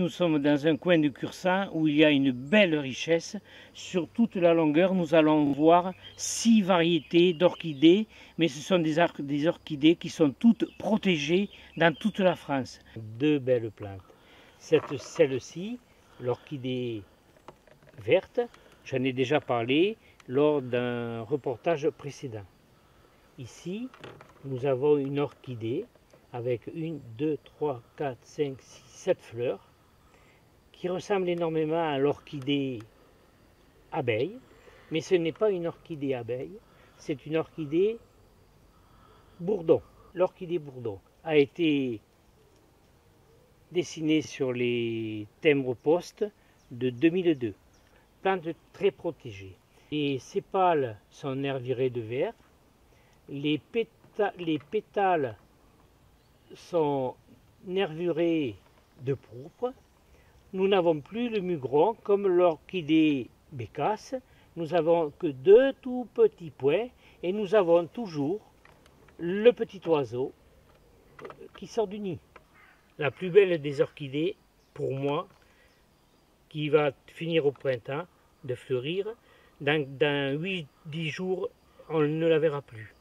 nous sommes dans un coin de Cursan où il y a une belle richesse. Sur toute la longueur, nous allons voir 6 variétés d'orchidées, mais ce sont des orchidées qui sont toutes protégées dans toute la France. 2 belles plantes. Celle-ci, l'orchidée verte, j'en ai déjà parlé lors d'un reportage précédent. Ici, nous avons une orchidée avec 1, 2, 3, 4, 5, 6, 7 fleurs qui ressemble énormément à l'orchidée abeille, mais ce n'est pas une orchidée abeille, c'est une orchidée bourdon. L'orchidée bourdon a été dessinée sur les timbres-poste de 2002. Plante très protégée. Les sépales sont nervurés de vert, les pétales sont nervurés de pourpre. Nous n'avons plus le mugron comme l'orchidée bécasse. Nous n'avons que 2 tout petits points et nous avons toujours le petit oiseau qui sort du nid. La plus belle des orchidées, pour moi, qui va finir au printemps de fleurir, dans 8-10 jours, on ne la verra plus.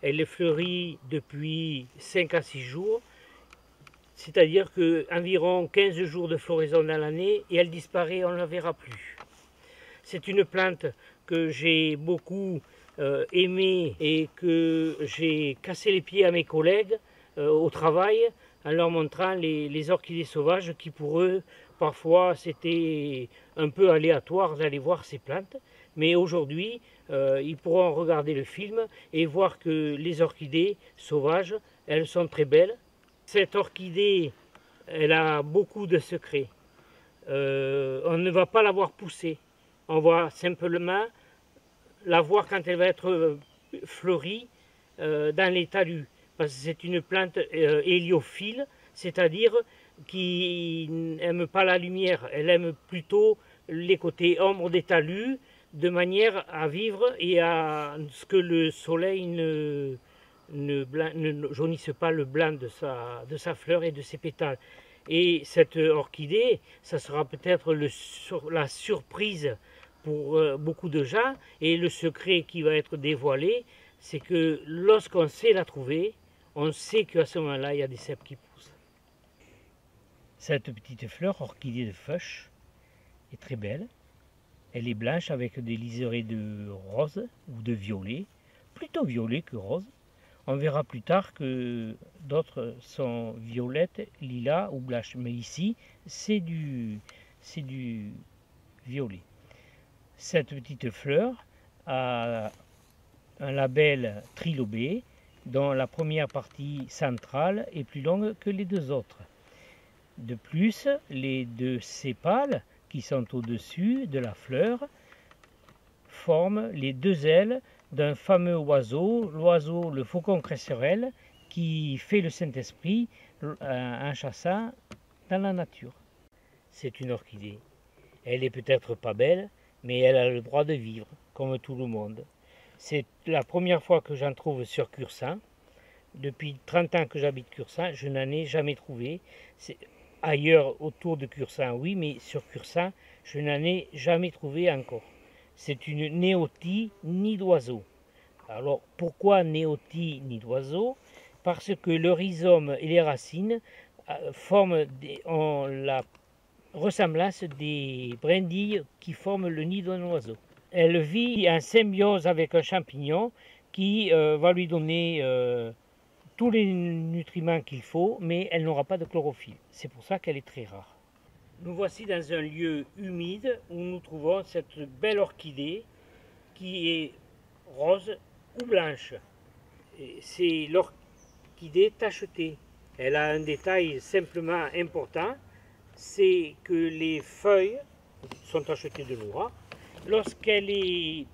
Elle fleurit depuis 5 à 6 jours, c'est-à-dire qu'environ 15 jours de floraison dans l'année et elle disparaît, on ne la verra plus. C'est une plante que j'ai beaucoup aimée et que j'ai cassé les pieds à mes collègues au travail en leur montrant les orchidées sauvages qui pour eux, parfois, c'était un peu aléatoire d'aller voir ces plantes. Mais aujourd'hui, ils pourront regarder le film et voir que les orchidées sauvages, elles sont très belles. Cette orchidée, elle a beaucoup de secrets. On ne va pas la voir pousser. On va simplement la voir quand elle va être fleurie dans les talus. Parce que c'est une plante héliophile, c'est-à-dire qui n'aime pas la lumière. Elle aime plutôt les côtés ombre des talus, de manière à vivre et à ce que le soleil ne jaunisse pas le blanc de sa fleur et de ses pétales. Et cette orchidée, ça sera peut-être la surprise pour beaucoup de gens, et le secret qui va être dévoilé, c'est que lorsqu'on sait la trouver, on sait qu'à ce moment-là, il y a des cèpes qui poussent. Cette petite fleur, orchidée de Fuchs, est très belle. Elle est blanche avec des liserés de rose ou de violet, plutôt violet que rose. On verra plus tard que d'autres sont violettes, lilas ou blanches. Mais ici, c'est du violet. Cette petite fleur a un labelle trilobé, dont la première partie centrale est plus longue que les 2 autres. De plus, les 2 sépales qui sont au-dessus de la fleur forment les 2 ailes d'un fameux oiseau, l'oiseau le faucon cresserelle, qui fait le Saint-Esprit en chassant dans la nature. C'est une orchidée. Elle est peut-être pas belle, mais elle a le droit de vivre, comme tout le monde. C'est la première fois que j'en trouve sur Cursan. Depuis 30 ans que j'habite Cursan, je n'en ai jamais trouvé. Ailleurs, autour de Cursan, oui, mais sur Cursan, je n'en ai jamais trouvé encore. C'est une néotie nid d'oiseau. Alors, pourquoi néotie nid d'oiseau? Parce que le rhizome et les racines ont la ressemblance des brindilles qui forment le nid d'un oiseau. Elle vit en symbiose avec un champignon qui va lui donner tous les nutriments qu'il faut, mais elle n'aura pas de chlorophylle. C'est pour ça qu'elle est très rare. Nous voici dans un lieu humide où nous trouvons cette belle orchidée qui est rose ou blanche. C'est l'orchidée tachetée. Elle a un détail simplement important, c'est que les feuilles sont tachetées de noir. Lorsqu'elle est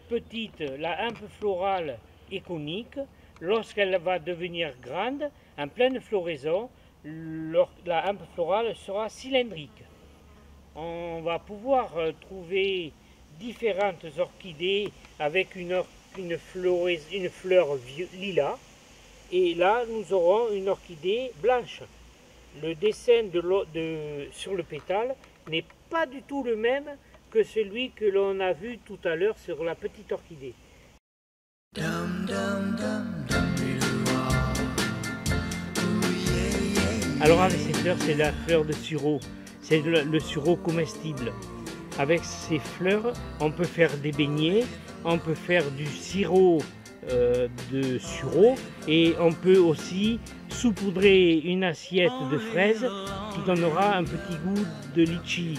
petite, la hampe florale est conique. Lorsqu'elle va devenir grande, en pleine floraison, la hampe florale sera cylindrique. On va pouvoir trouver différentes orchidées avec une fleur lilas. Et là, nous aurons une orchidée blanche. le dessin sur le pétale n'est pas du tout le même que celui que l'on a vu tout à l'heure sur la petite orchidée. Alors avec ces fleurs, c'est la fleur de sureau, c'est le sureau comestible. Avec ces fleurs, on peut faire des beignets, on peut faire du sirop de sureau et on peut aussi saupoudrer une assiette de fraises qui donnera un petit goût de litchi.